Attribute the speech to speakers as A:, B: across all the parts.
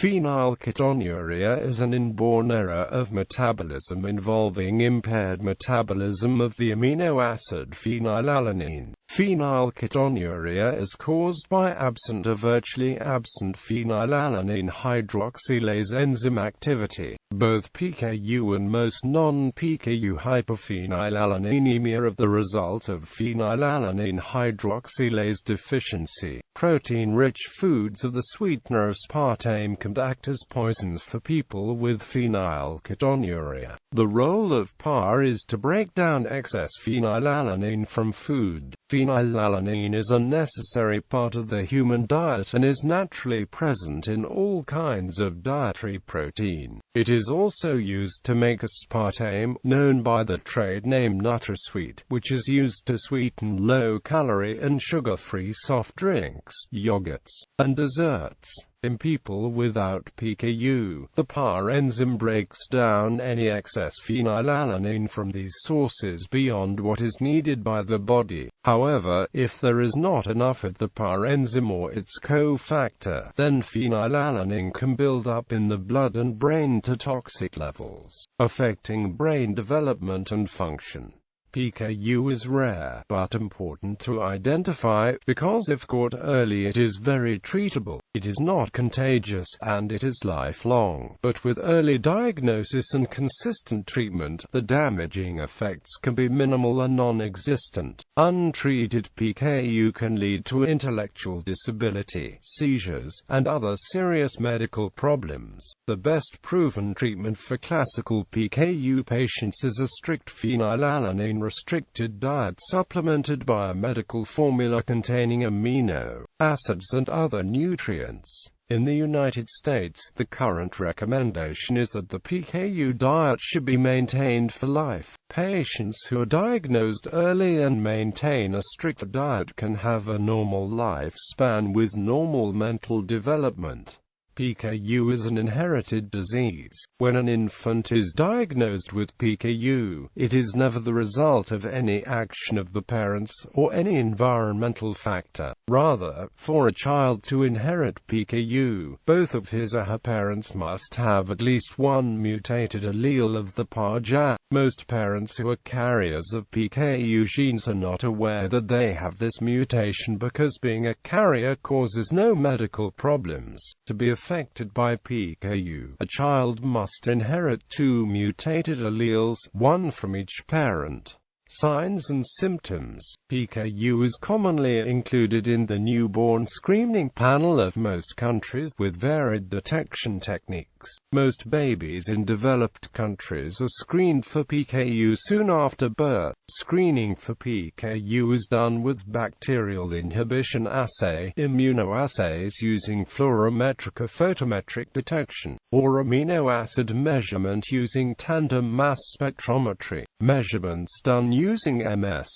A: Phenylketonuria is an inborn error of metabolism involving impaired metabolism of the amino acid phenylalanine. Phenylketonuria is caused by absent or virtually absent phenylalanine hydroxylase enzyme activity. Both PKU and most non-PKU hyperphenylalaninemia are the result of phenylalanine hydroxylase deficiency. Protein-rich foods of the sweetener aspartame can act as poisons for people with phenylketonuria. The role of PAR is to break down excess phenylalanine from food. Phenylalanine is a necessary part of the human diet and is naturally present in all kinds of dietary protein. It is also used to make aspartame, known by the trade name NutraSweet, which is used to sweeten low-calorie and sugar-free soft drinks, yogurts, and desserts. In people without PKU, the PAR enzyme breaks down any excess phenylalanine from these sources beyond what is needed by the body. However, if there is not enough of the PAR enzyme or its cofactor, then phenylalanine can build up in the blood and brain to toxic levels, affecting brain development and function. PKU is rare, but important to identify, because if caught early it is very treatable. It is not contagious, and it is lifelong, but with early diagnosis and consistent treatment, the damaging effects can be minimal and non-existent. Untreated PKU can lead to intellectual disability, seizures, and other serious medical problems. The best proven treatment for classical PKU patients is a strict phenylalanine restricted diet supplemented by a medical formula containing amino acids and other nutrients. In the United States, the current recommendation is that the PKU diet should be maintained for life. Patients who are diagnosed early and maintain a strict diet can have a normal lifespan with normal mental development. PKU is an inherited disease. When an infant is diagnosed with PKU, it is never the result of any action of the parents or any environmental factor. Rather, for a child to inherit PKU, both of his or her parents must have at least one mutated allele of the PAR gene. Most parents who are carriers of PKU genes are not aware that they have this mutation because being a carrier causes no medical problems. To be affected by PKU, a child must inherit two mutated alleles, one from each parent. Signs and symptoms. PKU is commonly included in the newborn screening panel of most countries, with varied detection techniques. Most babies in developed countries are screened for PKU soon after birth. Screening for PKU is done with bacterial inhibition assay, immunoassays using fluorometric or photometric detection, or amino acid measurement using tandem mass spectrometry. Measurements done using MS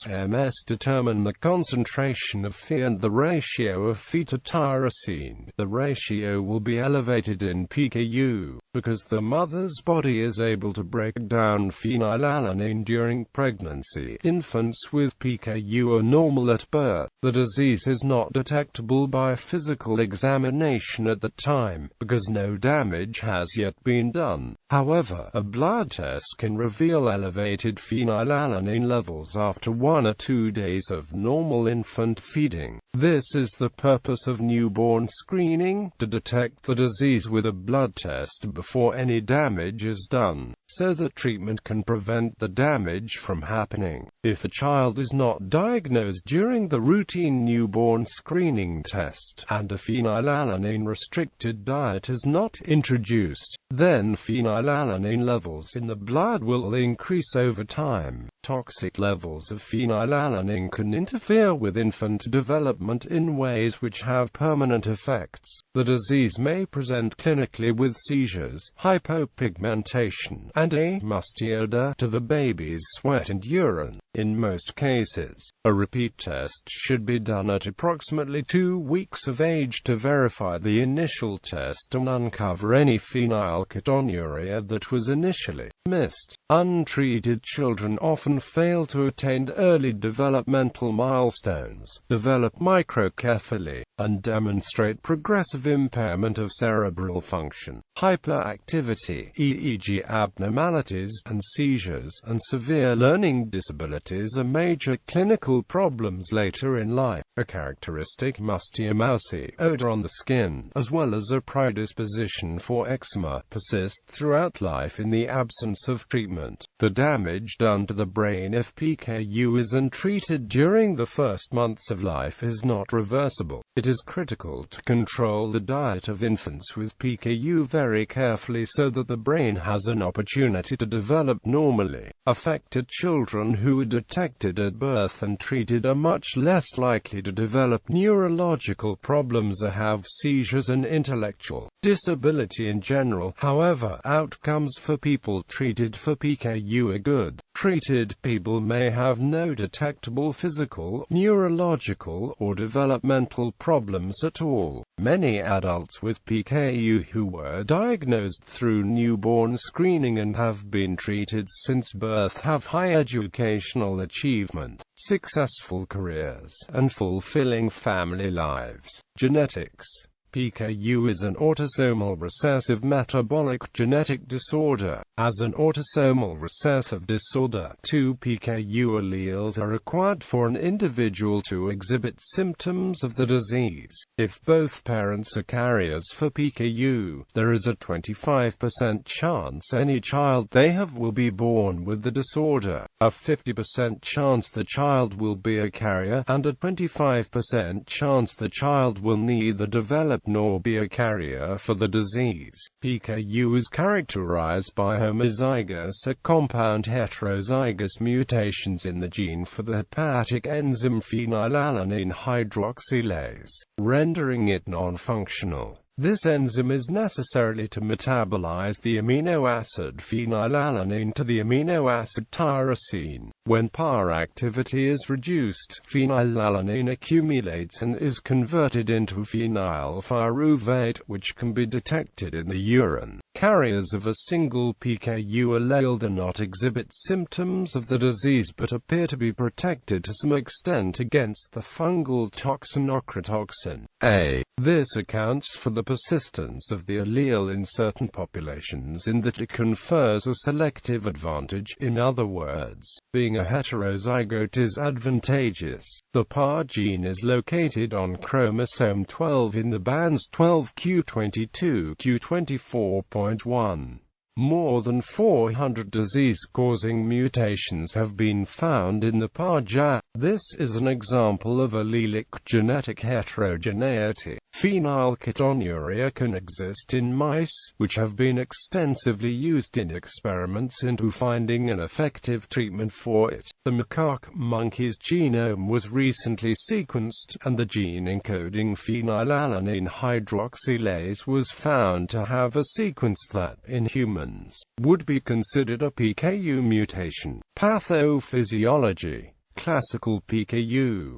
A: determine the concentration of Phe and the ratio of Phe to tyrosine. The ratio will be elevated in PKU, because the mother's body is able to break down phenylalanine during pregnancy. Infants with PKU are normal at birth. The disease is not detectable by physical examination at the time, because no damage has yet been done. However, a blood test can reveal elevated phenylalanine levels after 1 or 2 days of normal infant feeding. This is the purpose of newborn screening, to detect the disease with a blood test before any damage is done, so that treatment can prevent the damage from happening. If a child is not diagnosed during the routine newborn screening test, and a phenylalanine-restricted diet is not introduced, then phenylalanine levels in the blood will increase over time. Toxic levels of phenylalanine can interfere with infant development in ways which have permanent effects. The disease may present clinically with seizures, hypopigmentation, and a musty odor to the baby's sweat and urine. In most cases, a repeat test should be done at approximately 2 weeks of age to verify the initial test and uncover any phenylketonuria that was initially missed. Untreated children often children fail to attain early developmental milestones, develop microcephaly, and demonstrate progressive impairment of cerebral function, hyperactivity, e.g. abnormalities and seizures, and severe learning disabilities are major clinical problems later in life. A characteristic musty or mousy odor on the skin, as well as a predisposition for eczema, persist throughout life in the absence of treatment. The damage done to the brain if PKU is untreated during the first months of life is not reversible. It is critical to control the diet of infants with PKU very carefully so that the brain has an opportunity to develop normally. Affected children who are detected at birth and treated are much less likely to develop neurological problems or have seizures and intellectual disability in general. However, outcomes for people treated for PKU are good. Treated people may have no detectable physical, neurological, or developmental problems at all. Many adults with PKU who were diagnosed through newborn screening and have been treated since birth have high educational achievement, successful careers, and fulfilling family lives. Genetics. PKU is an autosomal recessive metabolic genetic disorder. As an autosomal recessive disorder, 2 PKU alleles are required for an individual to exhibit symptoms of the disease. If both parents are carriers for PKU, there is a 25% chance any child they have will be born with the disorder, a 50% chance the child will be a carrier, and a 25% chance the child will neither develop nor be a carrier for the disease. PKU is characterized by homozygous or compound heterozygous mutations in the gene for the hepatic enzyme phenylalanine-hydroxylase, rendering it non-functional. This enzyme is necessary to metabolize the amino acid phenylalanine to the amino acid tyrosine. When PAR activity is reduced, phenylalanine accumulates and is converted into phenylpyruvate, which can be detected in the urine. Carriers of a single PKU allele do not exhibit symptoms of the disease but appear to be protected to some extent against the fungal toxin ochratoxin A. This accounts for the persistence of the allele in certain populations in that it confers a selective advantage. In other words, being a heterozygote is advantageous. The PAR gene is located on chromosome 12 in the bands 12q22, q24.1. More than 400 disease-causing mutations have been found in the PAR gene. This is an example of allelic genetic heterogeneity. Phenylketonuria can exist in mice, which have been extensively used in experiments into finding an effective treatment for it. The macaque monkey's genome was recently sequenced, and the gene encoding phenylalanine hydroxylase was found to have a sequence that, in humans, would be considered a PKU mutation. Pathophysiology. Classical Pku,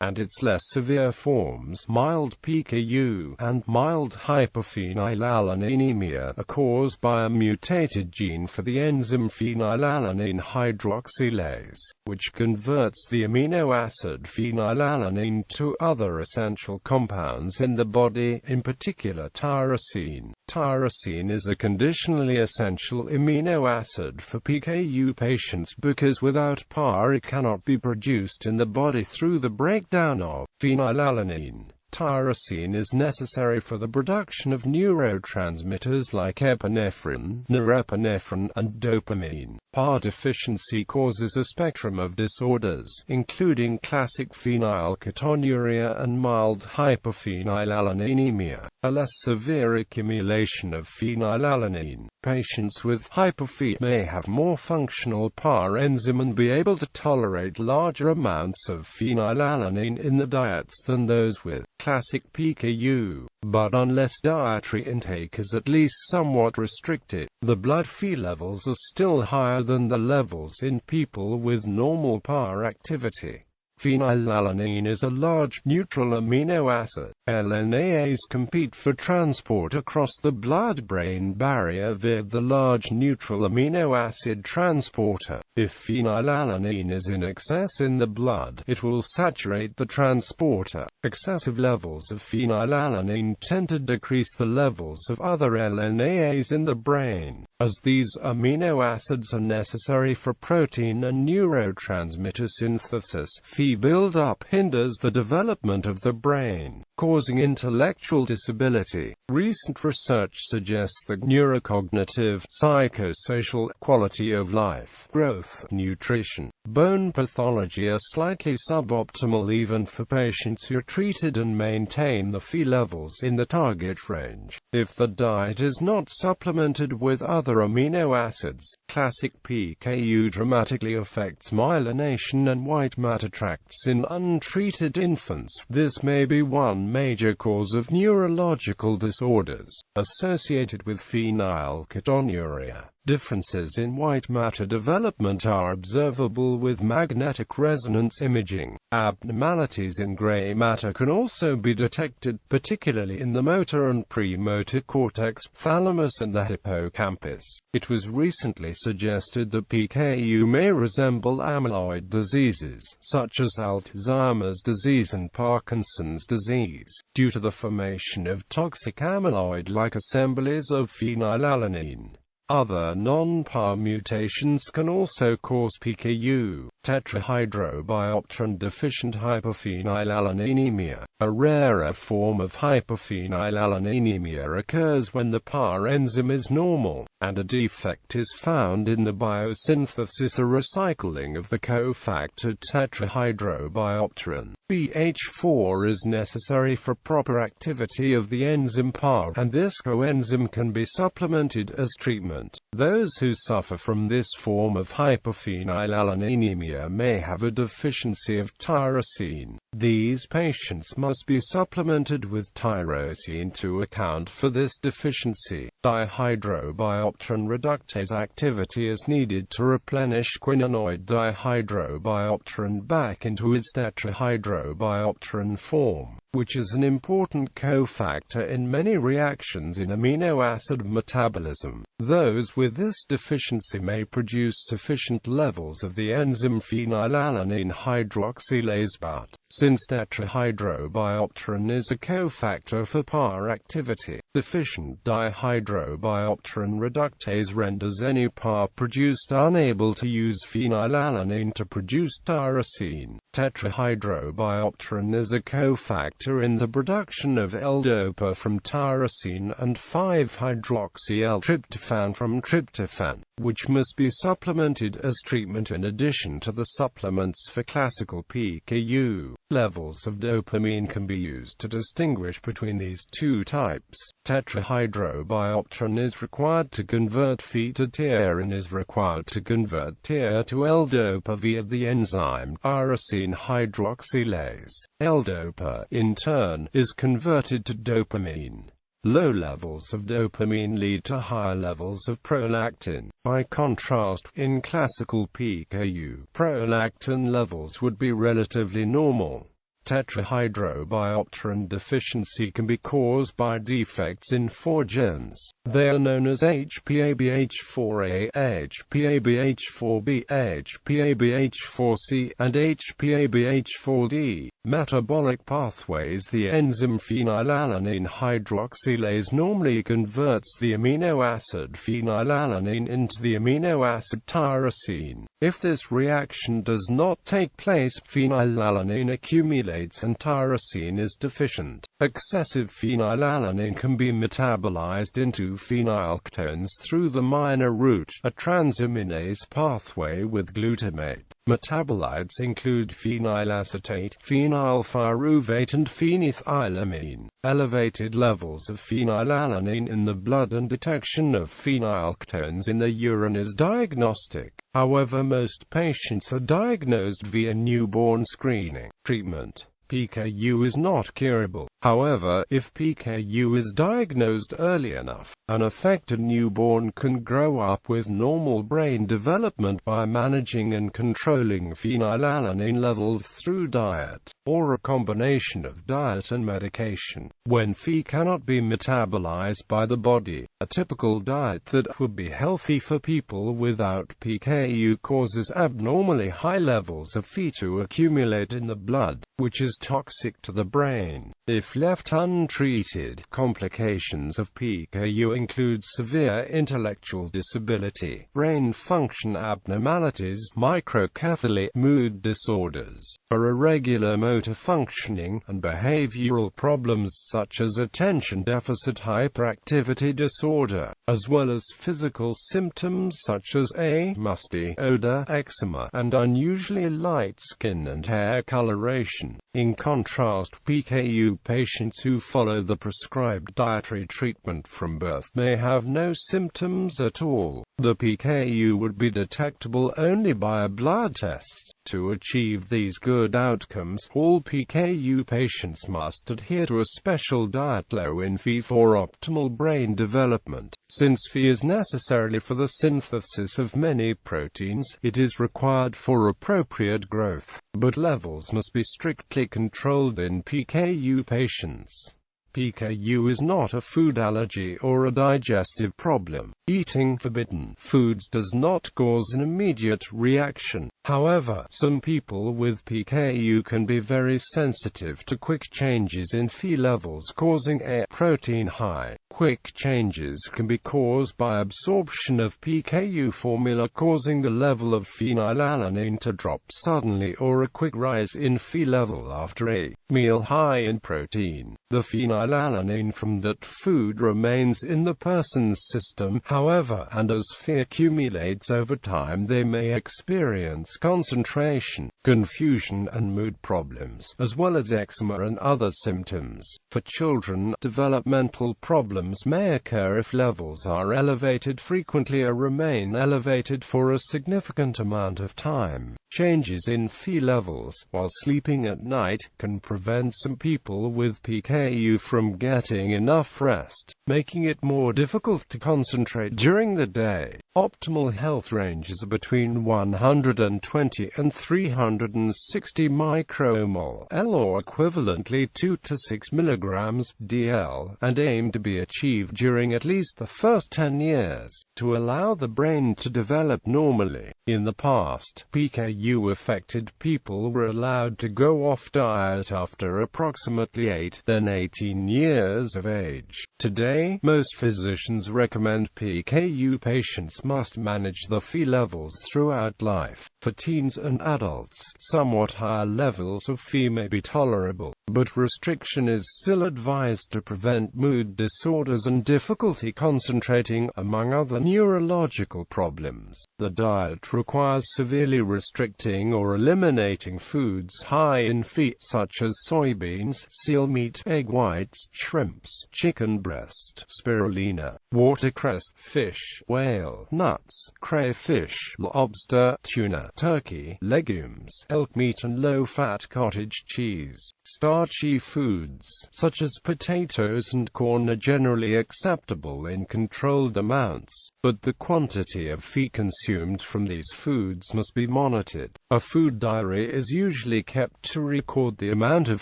A: and its less severe forms, mild PKU, and mild hyperphenylalaninemia, are caused by a mutated gene for the enzyme phenylalanine hydroxylase, which converts the amino acid phenylalanine to other essential compounds in the body, in particular tyrosine. Tyrosine is a conditionally essential amino acid for PKU patients because without PAR it cannot be produced in the body through the breakdown of phenylalanine. Tyrosine is necessary for the production of neurotransmitters like epinephrine, norepinephrine, and dopamine. PAR deficiency causes a spectrum of disorders, including classic phenylketonuria and mild hyperphenylalaninemia, a less severe accumulation of phenylalanine. Patients with hyperphe may have more functional PAR enzyme and be able to tolerate larger amounts of phenylalanine in the diets than those with classic PKU, but unless dietary intake is at least somewhat restricted, the blood Phe levels are still higher than the levels in people with normal PAR activity. Phenylalanine is a large neutral amino acid. LNAs compete for transport across the blood-brain barrier via the large neutral amino acid transporter. If phenylalanine is in excess in the blood, it will saturate the transporter. Excessive levels of phenylalanine tend to decrease the levels of other LNAs in the brain, as these amino acids are necessary for protein and neurotransmitter synthesis. Phe buildup hinders the development of the brain, causing intellectual disability. Recent research suggests that neurocognitive, psychosocial, quality of life, growth, nutrition, bone pathology are slightly suboptimal even for patients who are treated and maintain the Phe levels in the target range. If the diet is not supplemented with other amino acids, classic PKU dramatically affects myelination and white matter tracts in untreated infants. This may be one major cause of neurological disorders associated with phenylketonuria. Differences in white matter development are observable with magnetic resonance imaging. Abnormalities in gray matter can also be detected, particularly in the motor and premotor cortex, thalamus and the hippocampus. It was recently suggested that PKU may resemble amyloid diseases, such as Alzheimer's disease and Parkinson's disease, due to the formation of toxic amyloid-like assemblies of phenylalanine. Other non-PKU mutations can also cause PKU. Tetrahydrobiopterin deficient hyperphenylalaninemia. A rarer form of hyperphenylalaninemia occurs when the PKU enzyme is normal, and a defect is found in the biosynthesis or recycling of the cofactor tetrahydrobiopterin. BH4 is necessary for proper activity of the enzyme PKU, and this coenzyme can be supplemented as treatment. Those who suffer from this form of hyperphenylalaninemia may have a deficiency of tyrosine. These patients must be supplemented with tyrosine to account for this deficiency. Dihydrobiopterin reductase activity is needed to replenish quinonoid dihydrobiopterin back into its tetrahydrobiopterin form, which is an important cofactor in many reactions in amino acid metabolism. Those with this deficiency may produce sufficient levels of the enzyme phenylalanine hydroxylase, but since tetrahydrobiopterin is a cofactor for PKU activity, deficient dihydrobiopterin reductase renders any PKU produced unable to use phenylalanine to produce tyrosine. Tetrahydrobiopterin is a cofactor in the production of L-DOPA from tyrosine and 5-hydroxyl-tryptophan from tryptophan, which must be supplemented as treatment in addition to the supplements for classical PKU. Levels of dopamine can be used to distinguish between these two types. Tetrahydrobiopterin is required to convert Phe to TR and is required to convert TR to L-DOPA via the enzyme tyrosine hydroxylase. L-DOPA, in turn, is converted to dopamine. Low levels of dopamine lead to higher levels of prolactin. By contrast, in classical PKU, prolactin levels would be relatively normal. Tetrahydrobiopterin deficiency can be caused by defects in 4 genes. They are known as HPABH4A, HPABH4B, HPABH4C, and HPABH4D. Metabolic pathways. The enzyme phenylalanine hydroxylase normally converts the amino acid phenylalanine into the amino acid tyrosine. If this reaction does not take place, phenylalanine accumulates and tyrosine is deficient. Excessive phenylalanine can be metabolized into phenylketones through the minor route, a transaminase pathway with glutamate. Metabolites include phenylacetate, phenylpyruvate and phenethylamine. Elevated levels of phenylalanine in the blood and detection of phenylketones in the urine is diagnostic. However, most patients are diagnosed via newborn screening. Treatment. PKU is not curable. However, if PKU is diagnosed early enough, an affected newborn can grow up with normal brain development by managing and controlling phenylalanine levels through diet, or a combination of diet and medication. When Phe cannot be metabolized by the body, a typical diet that would be healthy for people without PKU causes abnormally high levels of Phe to accumulate in the blood, which is toxic to the brain. If left untreated, complications of PKU include severe intellectual disability, brain function abnormalities, microcephaly, mood disorders, irregular motor functioning, and behavioral problems such as attention deficit hyperactivity disorder, as well as physical symptoms such as a musty odor, eczema, and unusually light skin and hair coloration. In contrast, PKU patients who follow the prescribed dietary treatment from birth may have no symptoms at all. The PKU would be detectable only by a blood test. To achieve these good outcomes, all PKU patients must adhere to a special diet low in Phe for optimal brain development. Since Phe is necessary for the synthesis of many proteins, it is required for appropriate growth, but levels must be strictly controlled in PKU patients. PKU is not a food allergy or a digestive problem. Eating forbidden foods does not cause an immediate reaction. However, some people with PKU can be very sensitive to quick changes in Phe levels causing a protein high. Quick changes can be caused by absorption of PKU formula causing the level of phenylalanine to drop suddenly, or a quick rise in Phe level after a meal high in protein. The phenylalanine from that food remains in the person's system, however, and as Phe accumulates over time they may experience concentration, confusion and mood problems, as well as eczema and other symptoms. For children, developmental problems may occur if levels are elevated frequently or remain elevated for a significant amount of time. Changes in Phe levels while sleeping at night can prevent some people with PKU from getting enough rest, making it more difficult to concentrate during the day. Optimal health ranges are between 120 and 360 micromole L, or equivalently 2 to 6 milligrams DL, and aim to be achieved during at least the first 10 years, to allow the brain to develop normally. In the past, PKU-affected people were allowed to go off diet after approximately 8, then 18 years of age. Today, most physicians recommend PKU patients must manage the Phe levels throughout life. For teens and adults, somewhat higher levels of Phe may be tolerable, but restriction is still advised to prevent mood disorders and difficulty concentrating, among other neurological problems. The diet requires severely restricting or eliminating foods high in Phe, such as soybeans, seal meat, egg whites, shrimps, chicken breast, spirulina, watercress, fish, whale, nuts, crayfish, lobster, tuna, turkey, legumes, elk meat and low-fat cottage cheese. Starchy foods, such as potatoes and corn, are generally acceptable in controlled amounts, but the quantity of Phe consumed from these foods must be monitored. A food diary is usually kept to record the amount of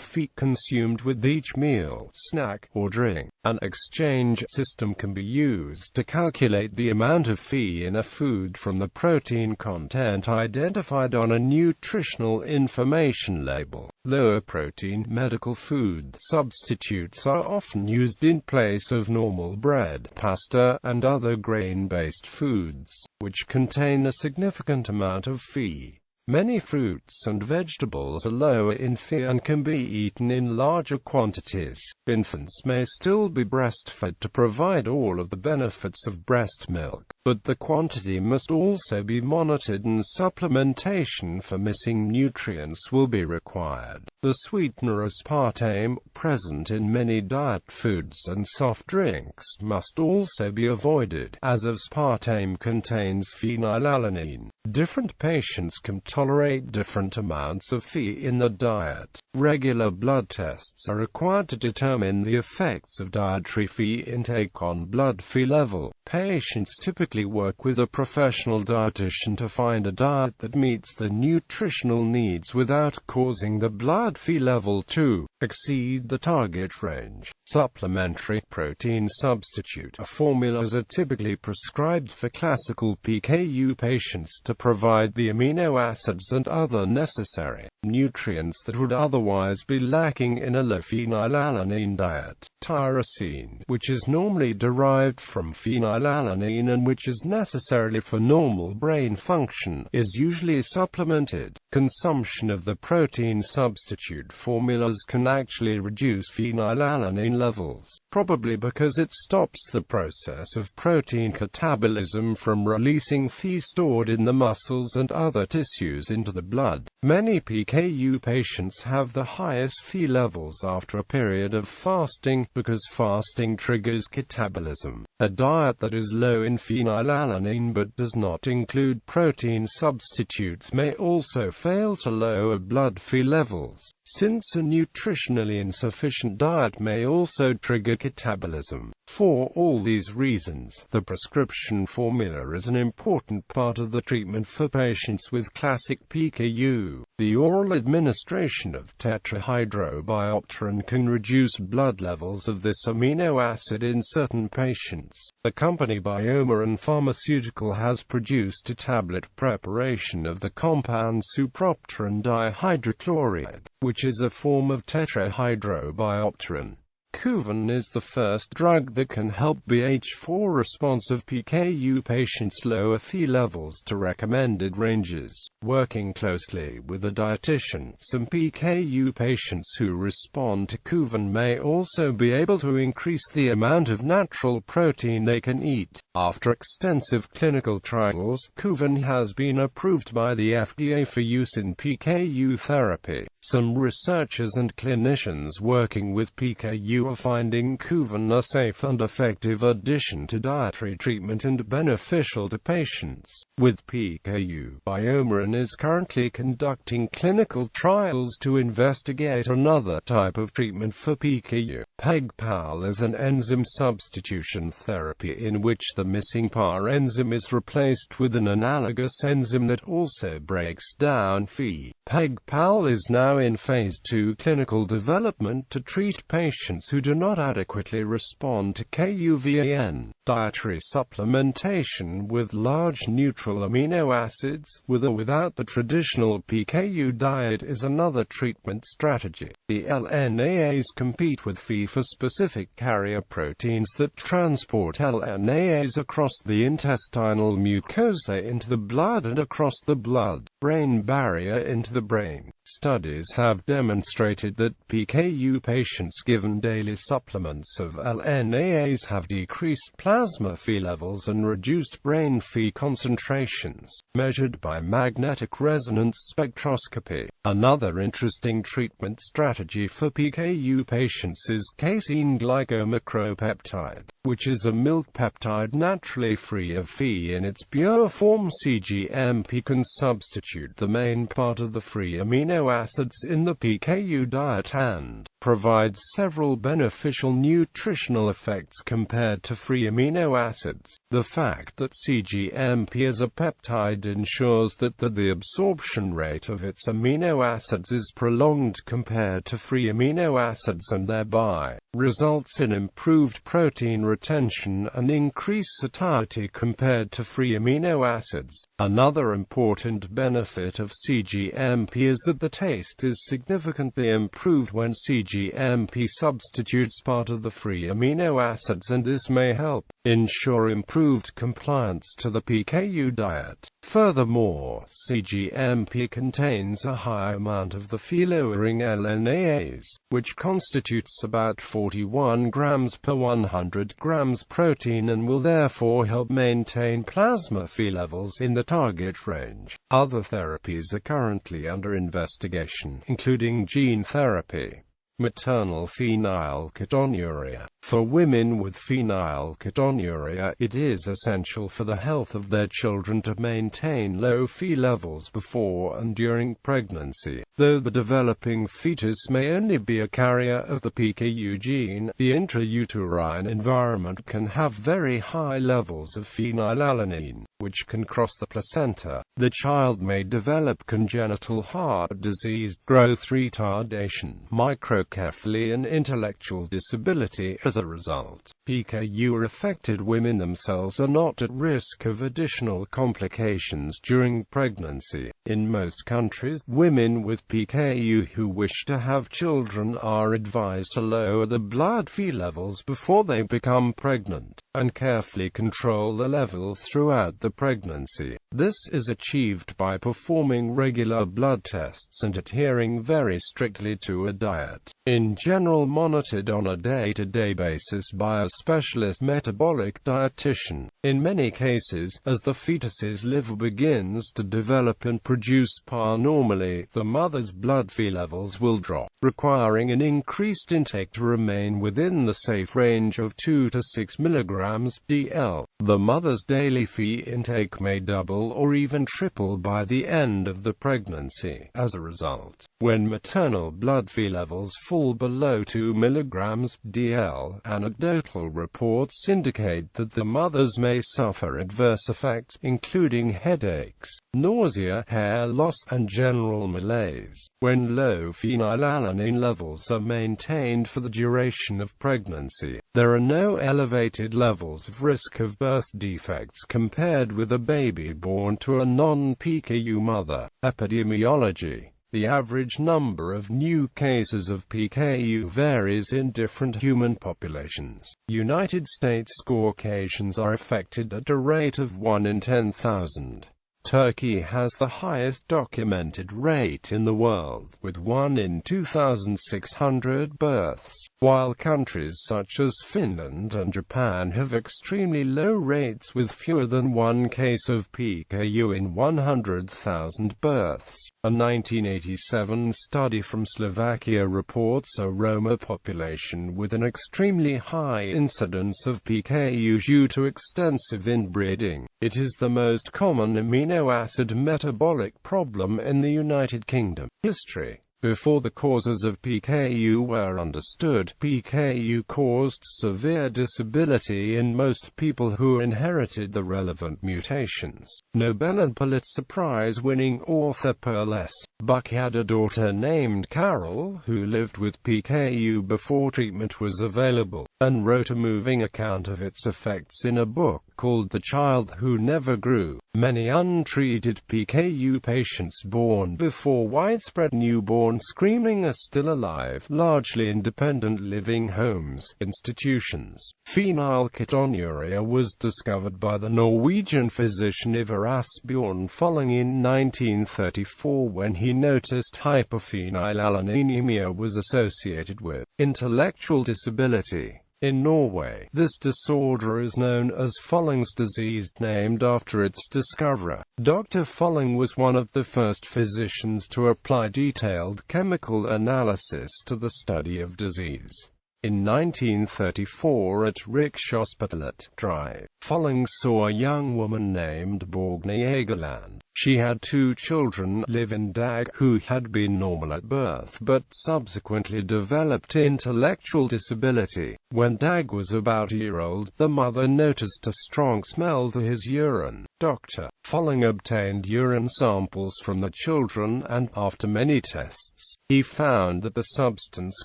A: Phe consumed with each meal, snack, or drink. An exchange system can be used to calculate the amount of Phe in a food from the protein content identified on a nutritional information label. Lower protein medical food substitutes are often used in place of normal bread, pasta, and other grain-based foods, which contain a significant amount of Phe. Many fruits and vegetables are lower in Phe and can be eaten in larger quantities. Infants may still be breastfed to provide all of the benefits of breast milk, but the quantity must also be monitored and supplementation for missing nutrients will be required. The sweetener aspartame, present in many diet foods and soft drinks, must also be avoided, as aspartame contains phenylalanine. Different patients can tolerate different amounts of Phe in the diet. Regular blood tests are required to determine the effects of dietary Phe intake on blood Phe level. Patients typically work with a professional dietitian to find a diet that meets the nutritional needs without causing the blood Phe level to exceed the target range. Supplementary protein substitute formulas are typically prescribed for classical PKU patients to provide the amino acids and other necessary nutrients that would otherwise be lacking in a low phenylalanine diet. Tyrosine, which is normally derived from phenylalanine and which is necessary for normal brain function, is usually supplemented. Consumption of the protein substitute formulas can actually reduce phenylalanine levels, probably because it stops the process of protein catabolism from releasing Phe stored in the muscles and other tissues into the blood. Many PKU patients have the highest Phe levels after a period of fasting, because fasting triggers catabolism. A diet that is low in phenylalanine but does not include protein substitutes may also fail to lower blood Phe levels, since a nutritionally insufficient diet may also trigger catabolism. For all these reasons, the prescription formula is an important part of the treatment for patients with classic PKU. The oral administration of tetrahydrobiopterin can reduce blood levels of this amino acid in certain patients. The company Biomarin Pharmaceutical has produced a tablet preparation of the compound supropterin dihydrochloride, which is a form of tetrahydrobiopterin. Kuvan is the first drug that can help BH4 responsive PKU patients lower Phe levels to recommended ranges. Working closely with a dietitian, some PKU patients who respond to Kuvan may also be able to increase the amount of natural protein they can eat. After extensive clinical trials, Kuvan has been approved by the FDA for use in PKU therapy. Some researchers and clinicians working with PKU are finding Kuvan a safe and effective addition to dietary treatment and beneficial to patients with PKU. Biomarin is currently conducting clinical trials to investigate another type of treatment for PKU. PEG-PAL is an enzyme substitution therapy in which the missing PAR enzyme is replaced with an analogous enzyme that also breaks down Phe. PEG-PAL is now in phase 2 clinical development to treat patients who do not adequately respond to Kuvan. Dietary supplementation with large neutral amino acids, with or without the traditional PKU diet, is another treatment strategy. The LNAs compete with Phe for specific carrier proteins that transport LNAs across the intestinal mucosa into the blood and across the blood-brain barrier into the brain. Studies have demonstrated that PKU patients given daily supplements of LNAs have decreased plasma Phe levels and reduced brain Phe concentrations, measured by magnetic resonance spectroscopy. Another interesting treatment strategy for PKU patients is casein glycomacropeptide, which is a milk peptide naturally free of Phe in its pure form. CGMP can substitute the main part of the free amino acids in the PKU diet and provides several beneficial nutritional effects compared to free amino acids. The fact that CGMP is a peptide ensures that the absorption rate of its amino acids is prolonged compared to free amino acids and thereby results in improved protein retention and increased satiety compared to free amino acids. Another important benefit of CGMP is that the taste is significantly improved when CGMP substitutes part of the free amino acids, and this may help ensure improved compliance to the PKU diet. Furthermore, CGMP contains a high amount of the Phe-lowering LNAs, which constitutes about 41 grams per 100 grams protein and will therefore help maintain plasma Phe levels in the target range. Other therapies are currently under investigation, including gene therapy. Maternal phenylketonuria. For women with phenylketonuria, it is essential for the health of their children to maintain low Phe levels before and during pregnancy. Though the developing fetus may only be a carrier of the PKU gene, the intrauterine environment can have very high levels of phenylalanine, which can cross the placenta. The child may develop congenital heart disease, growth retardation, microcephaly, and intellectual disability as a result. PKU-affected women themselves are not at risk of additional complications during pregnancy. In most countries, women with PKU who wish to have children are advised to lower the blood Phe levels before they become pregnant, and carefully control the levels throughout the pregnancy. This is achieved by performing regular blood tests and adhering very strictly to a diet, in general monitored on a day-to-day basis by a specialist metabolic dietitian. In many cases, as the fetus's liver begins to develop and produce PAH normally, the mother's blood Phe levels will drop, requiring an increased intake to remain within the safe range of 2 to 6 mg/dl. The mother's daily Phe intake may double or even triple by the end of the pregnancy. As a result, when maternal blood Phe levels fall below 2 mg/dl, anecdotal reports indicate that the mothers may suffer adverse effects, including headaches, nausea, hair loss, and general malaise. When low phenylalanine levels are maintained for the duration of pregnancy, there are no elevated levels of risk of birth defects compared with a baby born to a non-PKU mother. Epidemiology. The average number of new cases of PKU varies in different human populations. United States Caucasians are affected at a rate of 1 in 10,000. Turkey has the highest documented rate in the world, with 1 in 2,600 births, while countries such as Finland and Japan have extremely low rates with fewer than 1 case of PKU in 100,000 births. A 1987 study from Slovakia reports a Roma population with an extremely high incidence of PKU due to extensive inbreeding. It is the most common amino acid metabolic problem in the United Kingdom. History. Before the causes of PKU were understood, PKU caused severe disability in most people who inherited the relevant mutations. Nobel and Pulitzer Prize-winning author Pearl S. Buck had a daughter named Carol who lived with PKU before treatment was available, and wrote a moving account of its effects in a book called The Child Who Never Grew. Many untreated PKU patients born before widespread newborn screening are still alive, largely independent living homes, institutions. Phenylketonuria was discovered by the Norwegian physician Ivar Asbjorn Folling in 1934 when he noticed hyperphenylalaninemia was associated with intellectual disability. In Norway, this disorder is known as Folling's disease, named after its discoverer. Dr. Folling was one of the first physicians to apply detailed chemical analysis to the study of disease. In 1934 at Rikshospitalet, Drive, Folling saw a young woman named Borgny Egeland. She had 2 children, Liv and Dag, who had been normal at birth but subsequently developed intellectual disability. When Dag was about a year old, the mother noticed a strong smell to his urine. Dr. Folling obtained urine samples from the children and, after many tests, he found that the substance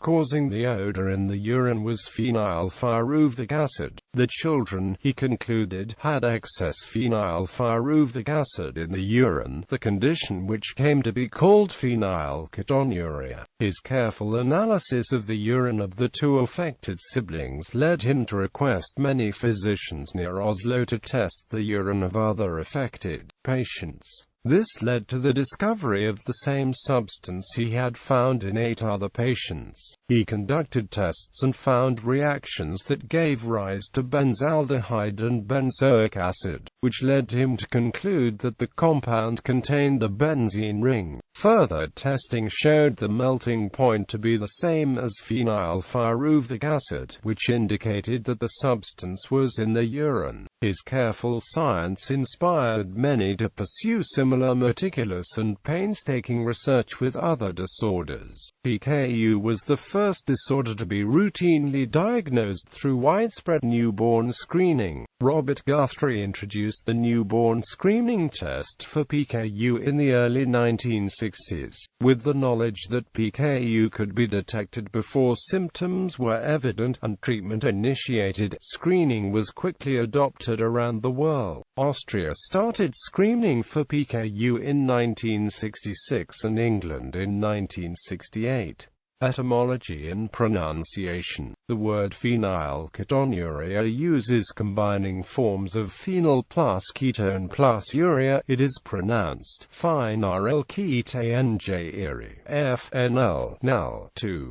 A: causing the odor in the urine was phenylpyruvic acid. The children, he concluded, had excess phenylpyruvic acid in the urine, the condition which came to be called phenylketonuria. His careful analysis of the urine of the 2 affected siblings led him to request many physicians near Oslo to test the urine of other affected patients. This led to the discovery of the same substance he had found in 8 other patients. He conducted tests and found reactions that gave rise to benzaldehyde and benzoic acid, which led him to conclude that the compound contained a benzene ring. Further testing showed the melting point to be the same as phenylpyruvic acid, which indicated that the substance was in the urine. His careful science inspired many to pursue similar meticulous and painstaking research with other disorders. PKU was the first disorder to be routinely diagnosed through widespread newborn screening. Robert Guthrie introduced the newborn screening test for PKU in the early 1960s. With the knowledge that PKU could be detected before symptoms were evident and treatment initiated, screening was quickly adopted around the world. Austria started screening for PKU in 1966 and England in 1968. Etymology and pronunciation. The word phenylketonuria uses combining forms of phenyl plus ketone plus urea. It is pronounced phenylketonuria, FNL, NAL, 2.